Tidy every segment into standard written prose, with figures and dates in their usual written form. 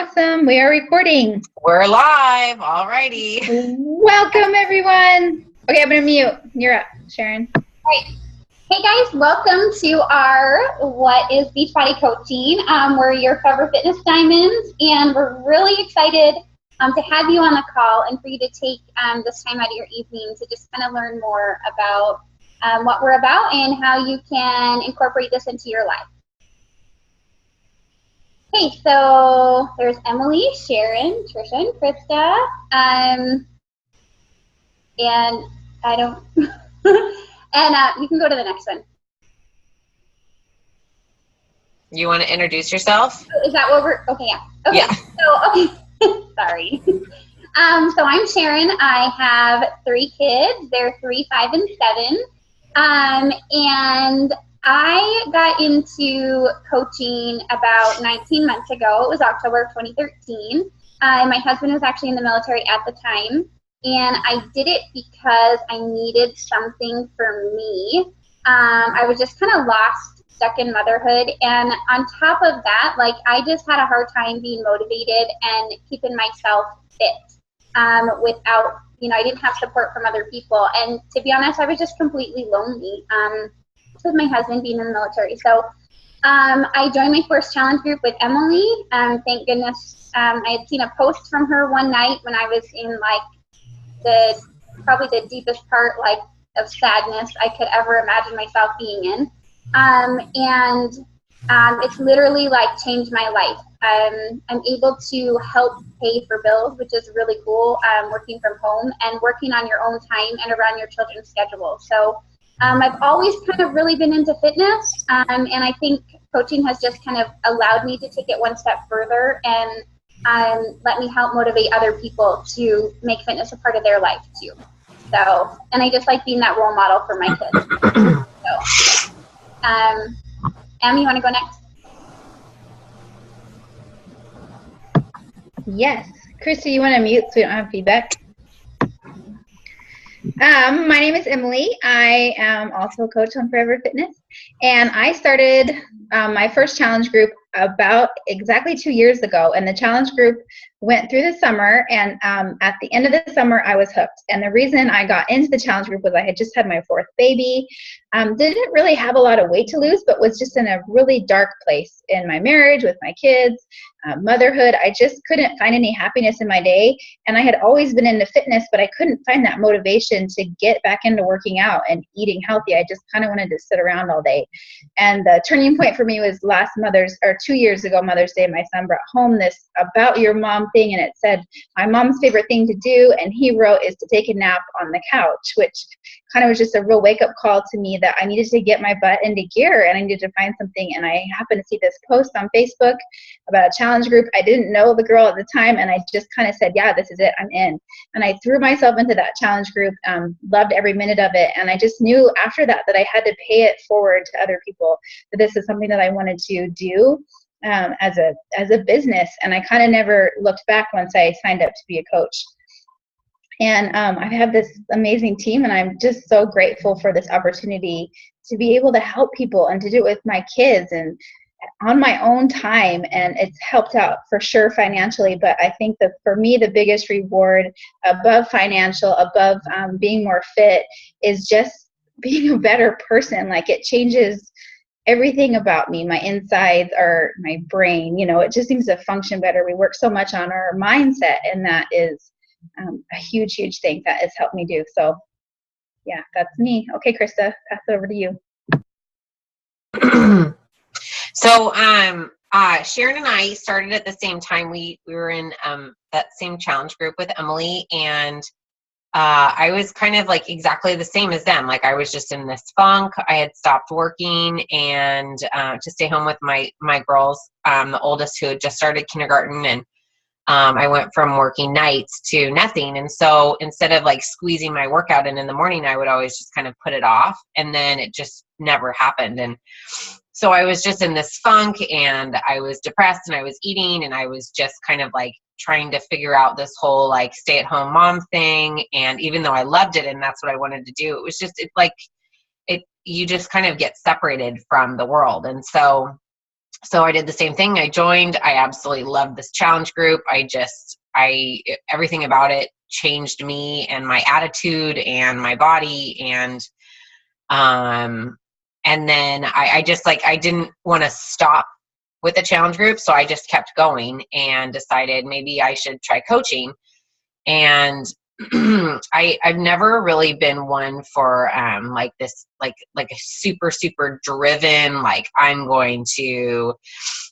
Awesome. We are recording. We're live. Alrighty. Welcome, everyone. Okay, I'm going to mute. You're up, Sharon. All right. Hey, guys. Welcome to our What is Beachbody Coaching. We're your Forever Fitness Diamonds, and we're really excited to have you on the call and for you to take this time out of your evening to just kind of learn more about what we're about and how you can incorporate this into your life. Okay, so there's Emily, Sharon, Trisha, and Krista, and I don't, and you can go to the next one. You want to introduce yourself? Is that what we're, okay, yeah. Okay, yeah. So, okay, sorry. So I'm Sharon. I have 3 kids. They're 3, 5, and 7. And I got into coaching about 19 months ago. It was October of 2013. My husband was actually in the military at the time, and I did it because I needed something for me. I was just kind of lost, stuck in motherhood, and on top of that, like, I just had a hard time being motivated and keeping myself fit without, I didn't have support from other people, and to be honest, I was just completely lonely. With my husband being in the military. So I joined my first challenge group with Emily. Thank goodness I had seen a post from her one night when I was in like probably the deepest part of sadness I could ever imagine myself being in. It's literally changed my life. I'm able to help pay for bills, which is really cool, working from home and working on your own time and around your children's schedule. So I've always kind of really been into fitness, and I think coaching has just kind of allowed me to take it one step further and let me help motivate other people to make fitness a part of their life too. So, and I just like being that role model for my kids. So, Em, you want to go next? Yes. Krista, you want to mute so we don't have feedback? My name is Emily. I am also a coach on Forever Fitness, and I started my first challenge group about exactly 2 years ago, and the challenge group went through the summer, and at the end of the summer I was hooked. And the reason I got into the challenge group was I had just had my 4th baby, didn't really have a lot of weight to lose, but was just in a really dark place in my marriage with my kids, motherhood. I just couldn't find any happiness in my day, and I had always been into fitness, but I couldn't find that motivation to get back into working out and eating healthy. I just kind of wanted to sit around all day. And the turning point for me was 2 years ago, Mother's Day. My son brought home this About Your Mom thing, and it said my mom's favorite thing to do, and he wrote, is to take a nap on the couch, which kind of was just a real wake-up call to me that I needed to get my butt into gear and I needed to find something. And I happened to see this post on Facebook about a challenge group. I didn't know the girl at the time, and I just kind of said, yeah, this is it, I'm in. And I threw myself into that challenge group, loved every minute of it, and I just knew after that I had to pay it forward to other people, that this is something that I wanted to do as a business. And I kind of never looked back once I signed up to be a coach. And I have this amazing team, and I'm just so grateful for this opportunity to be able to help people and to do it with my kids and on my own time. And it's helped out for sure financially, but I think that for me the biggest reward above financial, above being more fit, is just being a better person. Like, it changes everything about me, my insides or my brain, it just seems to function better. We work so much on our mindset, and that is a huge thing that has helped me do. So yeah, that's me. Okay, Krista, pass it over to you. So Sharon and I started at the same time. We were in that same challenge group with Emily, and I was kind of like exactly the same as them. Like, I was just in this funk. I had stopped working and to stay home with my girls, the oldest, who had just started kindergarten, and I went from working nights to nothing. And so instead of squeezing my workout in the morning, I would always just kind of put it off, and then it just never happened. And so I was just in this funk, and I was depressed, and I was eating, and I was just kind of trying to figure out this whole stay-at-home mom thing. And even though I loved it and that's what I wanted to do, it was just, you just kind of get separated from the world. And so so I did the same thing. I joined. I absolutely loved this challenge group. Everything about it changed me and my attitude and my body. And then I just I didn't want to stop with the challenge group. So I just kept going and decided maybe I should try coaching. And I've never really been one for this like a super, super driven, like I'm going to,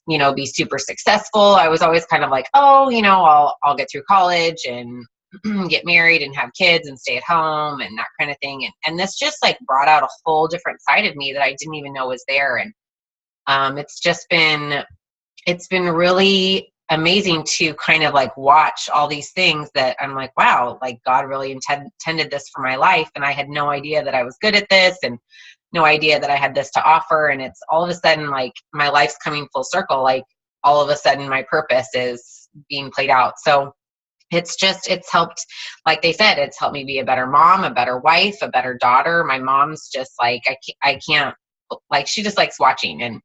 be super successful. I was always kind of like, oh, I'll get through college and get married and have kids and stay at home and that kind of thing. And this just brought out a whole different side of me that I didn't even know was there. And it's been really amazing to kind of watch all these things that I'm like, wow, God really intended this for my life. And I had no idea that I was good at this and no idea that I had this to offer. And it's all of a sudden my life's coming full circle. All of a sudden my purpose is being played out. So it's helped, like they said, it's helped me be a better mom, a better wife, a better daughter. My mom's just I can't, she just likes watching. And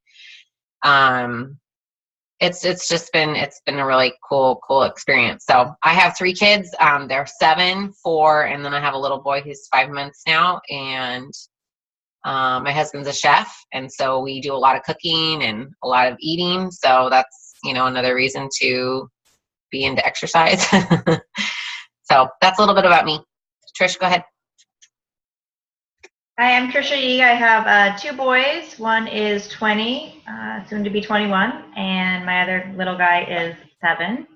it's been a really cool experience. So I have 3 kids. They're 7, 4, and then I have a little boy who's 5 months now. And my husband's a chef, and so we do a lot of cooking and a lot of eating. So that's another reason to be into exercise. So that's a little bit about me. Trish, go ahead. Hi, I'm Trisha Yee. I have 2 boys. One is 20, soon to be 21, and my other little guy is 7.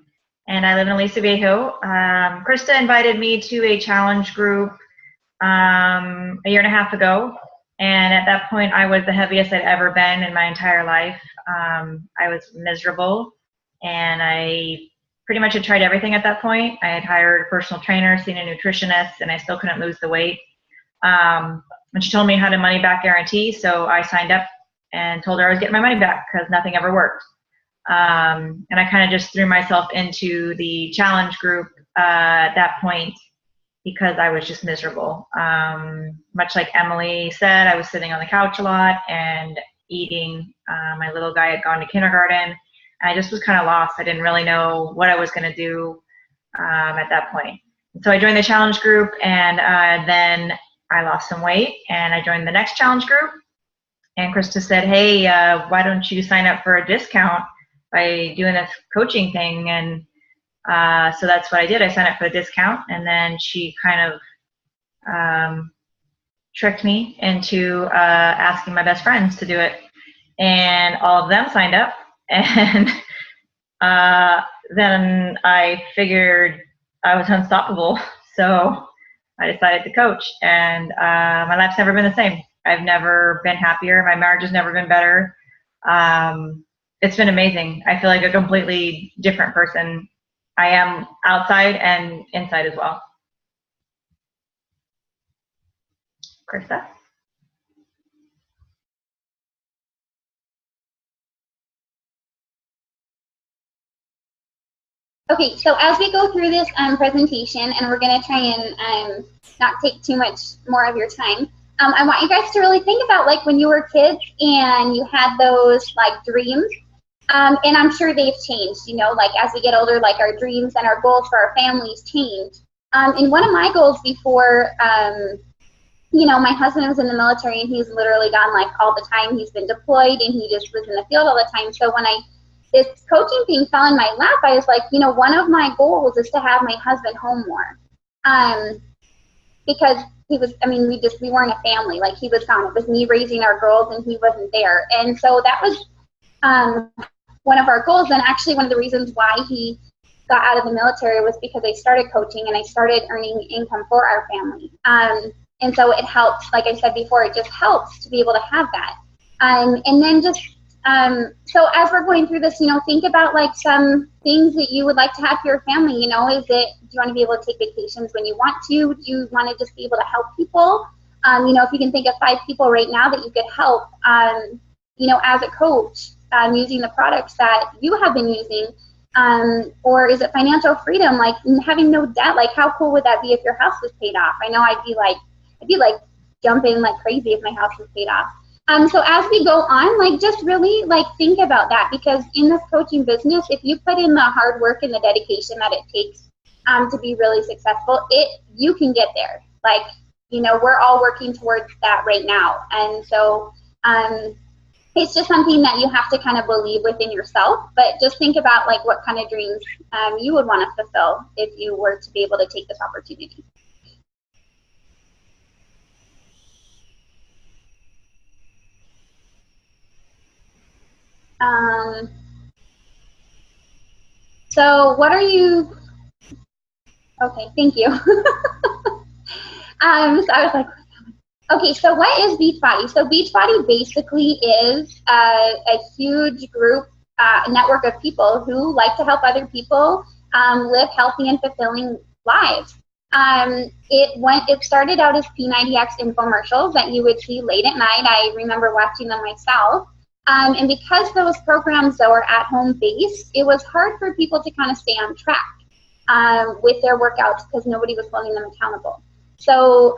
And I live in Aliso Viejo. Krista invited me to a challenge group a year and a half ago. And at that point, I was the heaviest I'd ever been in my entire life. I was miserable, and I pretty much had tried everything at that point. I had hired a personal trainer, seen a nutritionist, and I still couldn't lose the weight. And she told me how to money back guarantee, so I signed up and told her I was getting my money back because nothing ever worked. And I kind of just threw myself into the challenge group at that point because I was just miserable. Much like Emily said, I was sitting on the couch a lot and eating. My little guy had gone to kindergarten, and I just was kind of lost. I didn't really know what I was going to do at that point. So I joined the challenge group, and then I lost some weight, and I joined the next challenge group. And Krista said, hey, why don't you sign up for a discount by doing this coaching thing? And so that's what I did. I signed up for the discount, and then she kind of tricked me into asking my best friends to do it. And all of them signed up. And then I figured I was unstoppable. So I decided to coach, and my life's never been the same. I've never been happier. My marriage has never been better. It's been amazing. I feel like a completely different person. I am outside and inside as well. Krista? Okay, so as we go through this presentation, and we're going to try and not take too much more of your time, I want you guys to really think about when you were kids and you had those dreams, and I'm sure they've changed, as we get older, our dreams and our goals for our families change. And one of my goals before, my husband was in the military, and he's literally gone all the time. He's been deployed, and he just was in the field all the time. So when this coaching thing fell in my lap, I was like, one of my goals is to have my husband home more. Because he was, we weren't a family. He was gone. It was me raising our girls, and he wasn't there. And so that was one of our goals. And actually one of the reasons why he got out of the military was because I started coaching and I started earning income for our family. And so it helps, like I said before, it just helps to be able to have that. And then just, so as we're going through this, think about some things that you would like to have for your family. Do you want to be able to take vacations when you want to? Do you want to just be able to help people? If you can think of 5 people right now that you could help, as a coach, using the products that you have been using, or is it financial freedom, having no debt? How cool would that be if your house was paid off? I know I'd be jumping like crazy if my house was paid off. So as we go on, like just really like think about that, because in this coaching business, if you put in the hard work and the dedication that it takes to be really successful, you can get there. Like, you know, we're all working towards that right now. And so it's just something that you have to kind of believe within yourself, but just think about like what kind of dreams you would want to fulfill if you were to be able to take this opportunity. So what are you, okay, thank you. So I was like, okay, so what is Beachbody? So Beachbody basically is a huge group, network of people who like to help other people live healthy and fulfilling lives. It started out as P90X infomercials that you would see late at night. I remember watching them myself. And because those programs though are at home based, it was hard for people to kind of stay on track with their workouts because nobody was holding them accountable. So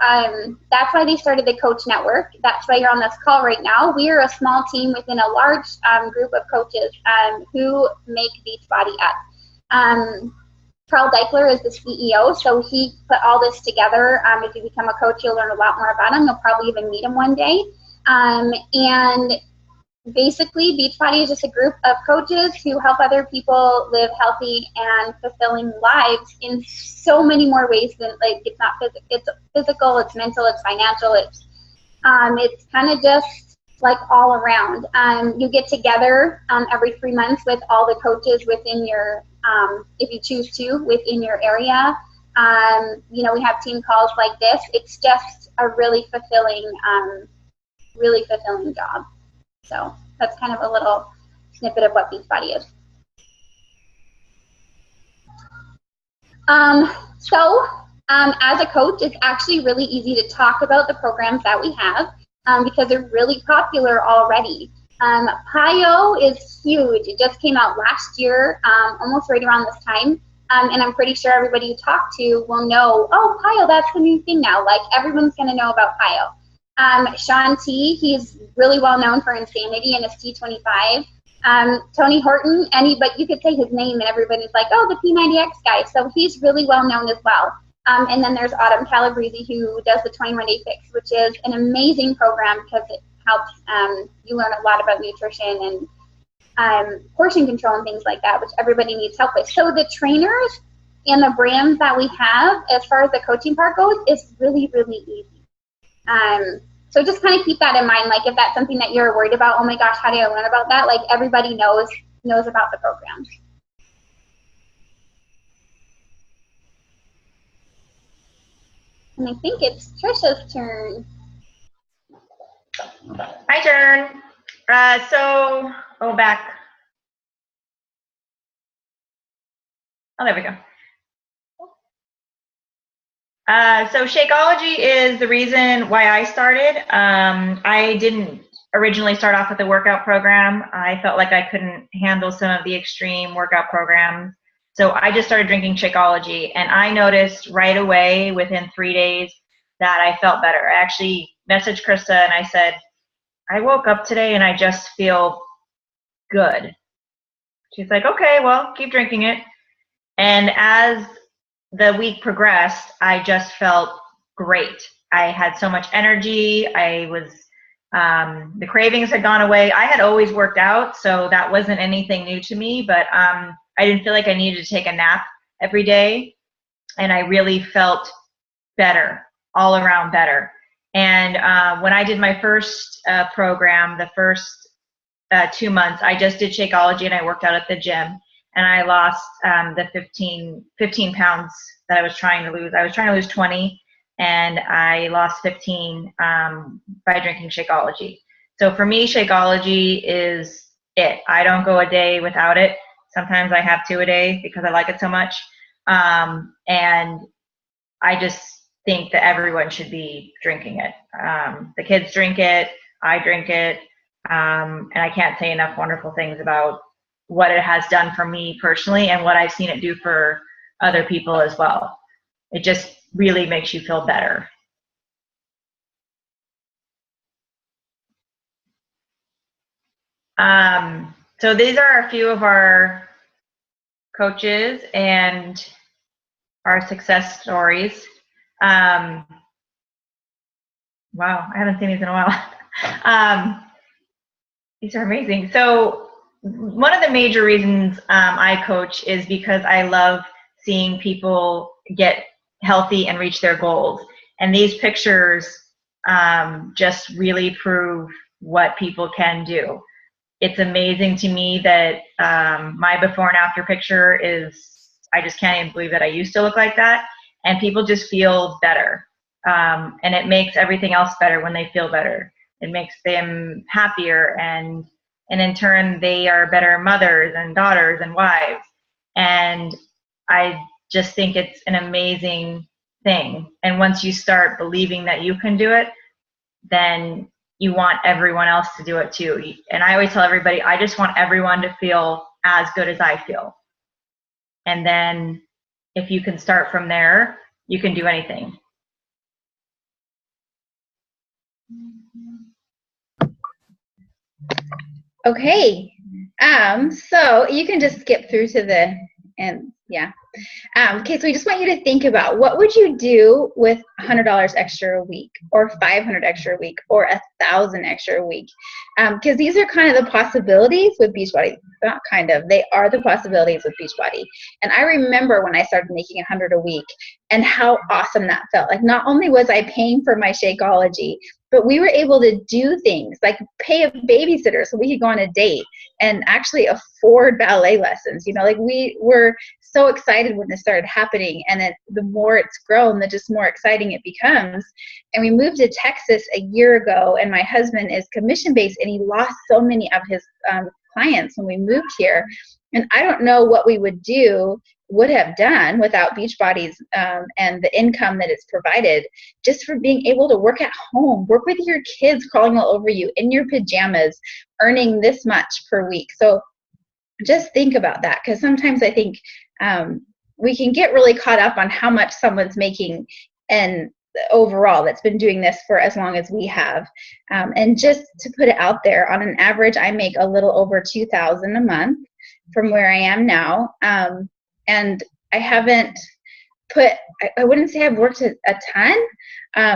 that's why they started the Coach Network. That's why you're on this call right now. We are a small team within a large group of coaches who make Beachbody up. Carl Deichler is the CEO, so he put all this together. If you become a coach, you'll learn a lot more about him. You'll probably even meet him one day. And basically, Beachbody is just a group of coaches who help other people live healthy and fulfilling lives in so many more ways than, like, it's not it's physical, it's mental, it's financial, it's kind of just like all around. You get together every 3 months with all the coaches within your, if you choose to, within your area. You know, we have team calls like this. It's just a really fulfilling job. So that's kind of a little snippet of what Beachbody is. As a coach, it's actually really easy to talk about the programs that we have because they're really popular already. PiYo is huge. It just came out last year, almost right around this time. And I'm pretty sure everybody you talk to will know, oh, PiYo, that's the new thing now. Like, everyone's going to know about PiYo. Shaun T, he's really well known for Insanity and his T25. Tony Horton, but you could say his name and everybody's like, oh, the P90X guy. So he's really well known as well. And then there's Autumn Calabrese, who does the 21-Day Fix, which is an amazing program because it helps you learn a lot about nutrition and portion control and things like that, which everybody needs help with. So the trainers and the brands that we have, as far as the coaching part goes, is really, really easy. So just kind of keep that in mind. Like, if that's something that you're worried about, oh my gosh, how do I learn about that? Like, everybody knows about the programs. And I think it's Trisha's turn. My turn. Back. Oh, there we go. So Shakeology is the reason why I started. I didn't originally start off with a workout program. I felt like I couldn't handle some of the extreme workout programs. So I just started drinking Shakeology, and I noticed right away within 3 days that I felt better. I actually messaged Krista and I said, I woke up today and I just feel good. She's like, okay, well, keep drinking it. And as the week progressed, I just felt great. I had so much energy. The cravings had gone away. I had always worked out, so that wasn't anything new to me, but I didn't feel like I needed to take a nap every day, and I really felt better, all around better. And when I did my first program, the first 2 months, I just did Shakeology and I worked out at the gym. And I lost the 15 pounds that I was trying to lose. I was trying to lose 20, and I lost 15 by drinking Shakeology. So for me, Shakeology is it. I don't go a day without it. Sometimes I have 2 a day because I like it so much. And I just think that everyone should be drinking it. The kids drink it. I drink it. And I can't say enough wonderful things about what it has done for me personally and what I've seen it do for other people as well. It just really makes you feel better. So these are a few of our coaches and our success stories. Wow, I haven't seen these in a while. These are amazing. So one of the major reasons I coach is because I love seeing people get healthy and reach their goals. And these pictures just really prove what people can do. It's amazing to me that my before and after picture is, I just can't even believe that I used to look like that. And people just feel better. And it makes everything else better when they feel better. It makes them happier, and in turn, they are better mothers and daughters and wives. And I just think it's an amazing thing. And once you start believing that you can do it, then you want everyone else to do it too. And I always tell everybody, I just want everyone to feel as good as I feel. And then if you can start from there, you can do anything. Okay, so you can just skip through to the end, yeah. Okay, so we just want you to think about, what would you do with $100 extra a week, or $500 extra a week, or $1,000 extra a week? Because these are kind of the possibilities with Beachbody. Not kind of, they are the possibilities with Beachbody. And I remember when I started making $100 a week and how awesome that felt. Like, not only was I paying for my Shakeology, but we were able to do things like pay a babysitter so we could go on a date and actually afford ballet lessons. You know, like, we were so excited when this started happening, and then the more it's grown, the just more exciting it becomes. And we moved to Texas a year ago, and my husband is commission-based, and he lost so many of his clients when we moved here. And I don't know what we would have done without Beachbody's and the income that it's provided, just for being able to work at home, work with your kids crawling all over you in your pajamas, earning this much per week. So just think about that, because sometimes I think we can get really caught up on how much someone's making and overall that's been doing this for as long as we have. And just to put it out there, on an average, I make a little over $2,000 a month from where I am now. And I haven't I wouldn't say I've worked a ton,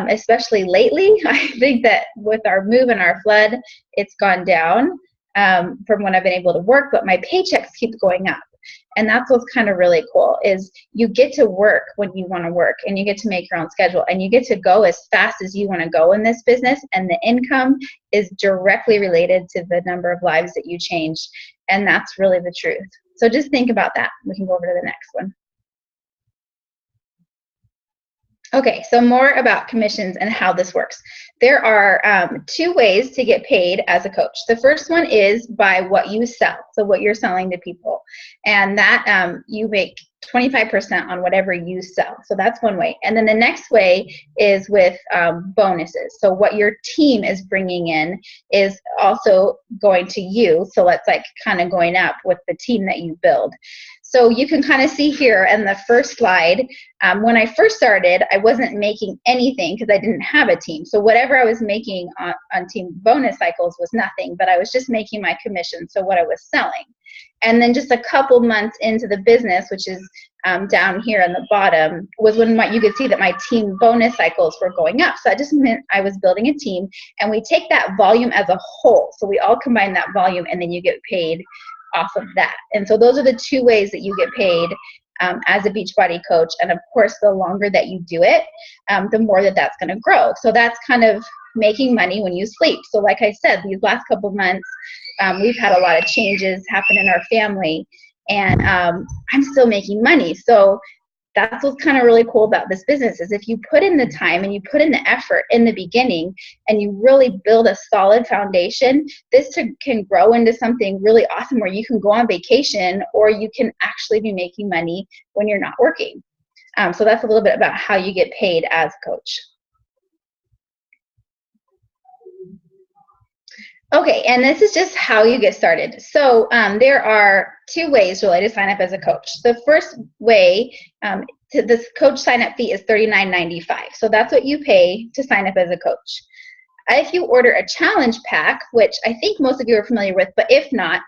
especially lately. I think that with our move and our flood, it's gone down from when I've been able to work, but my paychecks keep going up. And that's what's kind of really cool, is you get to work when you want to work, and you get to make your own schedule, and you get to go as fast as you want to go in this business, and the income is directly related to the number of lives that you change. And that's really the truth. So just think about that. We can go over to the next one. Okay, so more about commissions and how this works. There are 2 ways to get paid as a coach. The first one is by what you sell, so what you're selling to people. And that you make 25% on whatever you sell. So that's one way. And then the next way is with bonuses. So what your team is bringing in is also going to you. So that's like kind of going up with the team that you build. So you can kind of see here in the first slide, when I first started, I wasn't making anything because I didn't have a team. So whatever I was making on team bonus cycles was nothing, but I was just making my commission, so what I was selling. And then just a couple months into the business, which is down here on the bottom, was when you could see that my team bonus cycles were going up. So that just meant I was building a team, and we take that volume as a whole. So we all combine that volume, and then you get paid off of that. And so those are the 2 ways that you get paid as a Beachbody coach. And of course, the longer that you do it, the more that's going to grow. So that's kind of making money when you sleep. So like I said, these last couple of months, we've had a lot of changes happen in our family, and I'm still making money. So that's what's kind of really cool about this business, is if you put in the time and you put in the effort in the beginning and you really build a solid foundation, this can grow into something really awesome where you can go on vacation, or you can actually be making money when you're not working. So that's a little bit about how you get paid as a coach. Okay, and this is just how you get started. So there are 2 ways really to sign up as a coach. The first way, this coach sign-up fee is $39.95. So that's what you pay to sign up as a coach. if you order a challenge pack, which I think most of you are familiar with, but if not,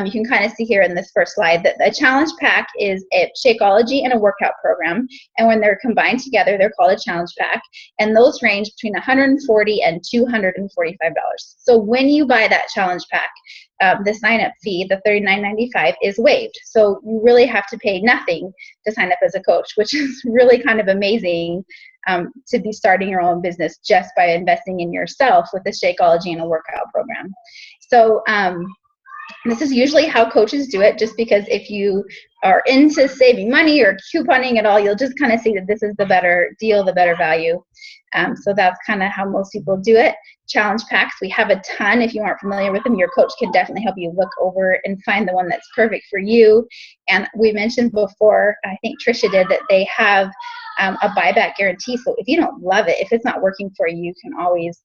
you can kind of see here in this first slide that a challenge pack is a Shakeology and a workout program. And when they're combined together, they're called a challenge pack. And those range between $140 and $245. So when you buy that challenge pack, the sign-up fee, the $39.95, is waived. So you really have to pay nothing to sign up as a coach, which is really kind of amazing to be starting your own business just by investing in yourself with a Shakeology and a workout program. So this is usually how coaches do it, just because if you are into saving money or couponing at all, you'll just kind of see that this is the better deal, the better value. So that's kind of how most people do it. Challenge packs, we have a ton. If you aren't familiar with them, your coach can definitely help you look over and find the one that's perfect for you. And we mentioned before, I think Trisha did, that they have a buyback guarantee. So if you don't love it, if it's not working for you, you can always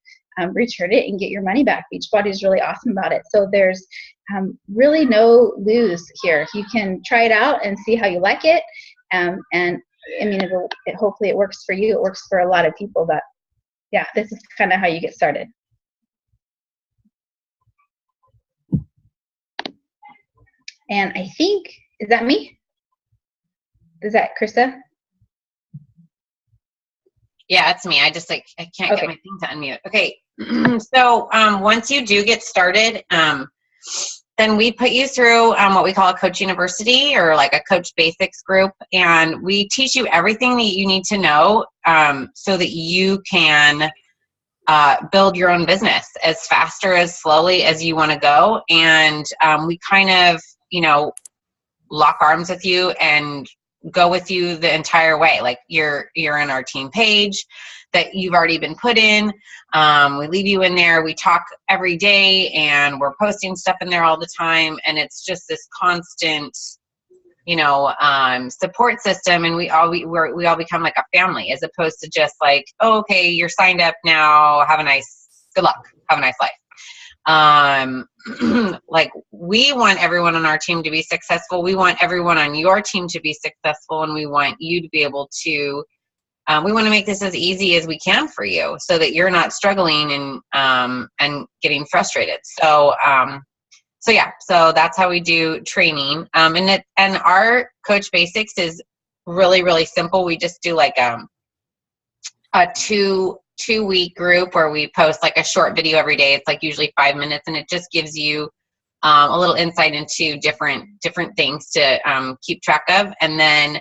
return it and get your money back. Beachbody is really awesome about it. So there's really no lose here. You can try it out and see how you like it. And I mean, hopefully it works for you. It works for a lot of people. But yeah, this is kind of how you get started. And I think, is that me? Is that Krista? Yeah, it's me. I just I can't get my thing to unmute. Okay. So once you do get started, then we put you through what we call a Coach University, or like a Coach Basics group. And we teach you everything that you need to know so that you can build your own business as fast or as slowly as you want to go. And we kind of, lock arms with you and go with you the entire way. Like you're in our team page that you've already been put in. We leave you in there. We talk every day, and we're posting stuff in there all the time. And it's just this constant, support system. And we all become like a family, as opposed to just like, oh, okay, you're signed up now. Good luck. Have a nice life. Like, we want everyone on our team to be successful. We want everyone on your team to be successful. And we want you to be able to, we want to make this as easy as we can for you, so that you're not struggling and getting frustrated. So that's how we do training. And our Coach Basics is really, really simple. We just do like a two-week group where we post like a short video every day. It's like usually 5 minutes, and it just gives you a little insight into different things to keep track of. And then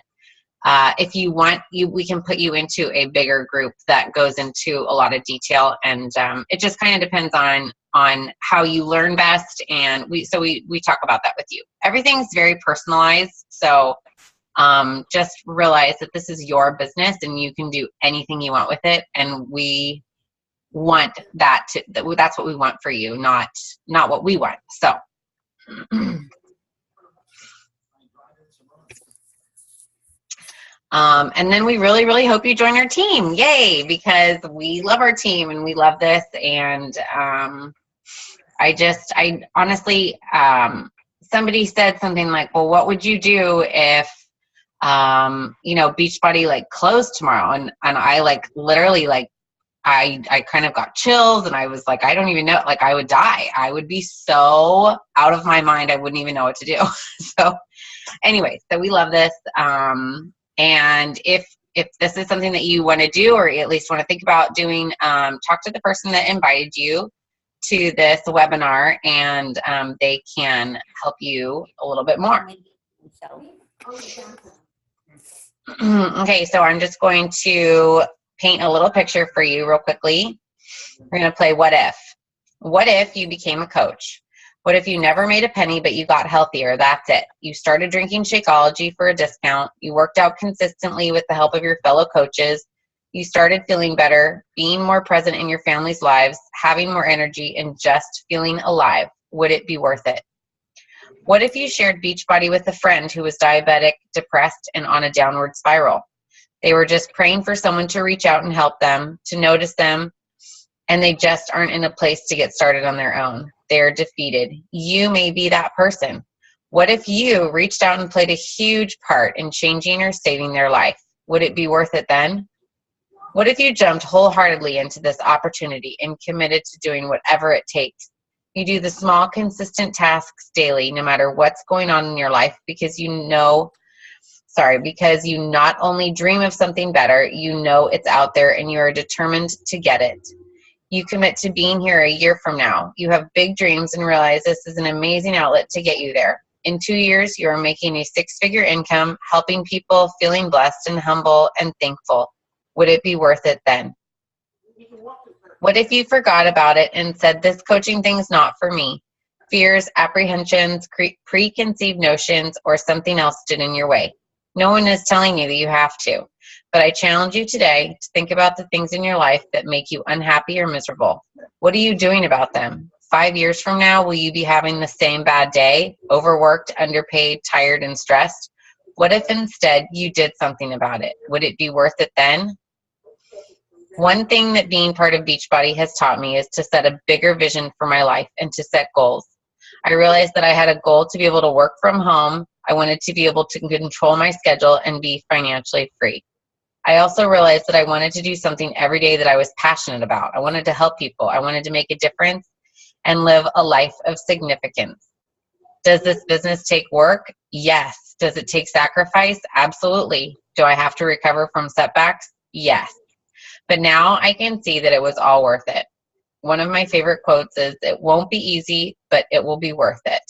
if you want, we can put you into a bigger group that goes into a lot of detail. And it just kind of depends on how you learn best. And we talk about that with you. Everything's very personalized. So just realize that this is your business and you can do anything you want with it. And we want that's what we want for you, not what we want. So. And then we really, really hope you join our team. Yay, because we love our team and we love this. And I honestly, somebody said something like, well, what would you do if, Beachbody like closed tomorrow? And I like literally like, I kind of got chills, and I was like, I don't even know, like I would die. I would be so out of my mind. I wouldn't even know what to do. So anyway, so we love this. And if this is something that you want to do, or at least want to think about doing, talk to the person that invited you to this webinar, and they can help you a little bit more. Okay, so I'm just going to paint a little picture for you real quickly. We're going to play What If. What if you became a coach? What if you never made a penny, but you got healthier? That's it. You started drinking Shakeology for a discount. You worked out consistently with the help of your fellow coaches. You started feeling better, being more present in your family's lives, having more energy, and just feeling alive. Would it be worth it? What if you shared Beachbody with a friend who was diabetic, depressed, and on a downward spiral? They were just praying for someone to reach out and help them, to notice them, and they just aren't in a place to get started on their own. They're defeated. You may be that person. What if you reached out and played a huge part in changing or saving their life? Would it be worth it then? What if you jumped wholeheartedly into this opportunity and committed to doing whatever it takes? You do the small, consistent tasks daily, no matter what's going on in your life, because you not only dream of something better, you know it's out there and you are determined to get it. You commit to being here a year from now. You have big dreams and realize this is an amazing outlet to get you there. In 2 years, you are making a 6-figure income, helping people, feeling blessed and humble and thankful. Would it be worth it then? What if you forgot about it and said, this coaching thing's not for me? Fears, apprehensions, preconceived notions, or something else stood in your way. No one is telling you that you have to, but I challenge you today to think about the things in your life that make you unhappy or miserable. What are you doing about them? 5 years from now, will you be having the same bad day, overworked, underpaid, tired, and stressed? What if instead you did something about it? Would it be worth it then? One thing that being part of Beachbody has taught me is to set a bigger vision for my life and to set goals. I realized that I had a goal to be able to work from home. I wanted to be able to control my schedule and be financially free. I also realized that I wanted to do something every day that I was passionate about. I wanted to help people. I wanted to make a difference and live a life of significance. Does this business take work? Yes. Does it take sacrifice? Absolutely. Do I have to recover from setbacks? Yes. But now I can see that it was all worth it. One of my favorite quotes is, it won't be easy, but it will be worth it.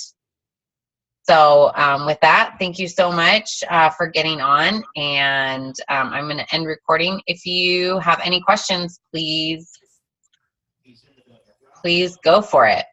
So with that, thank you so much for getting on. And I'm going to end recording. If you have any questions, please go for it.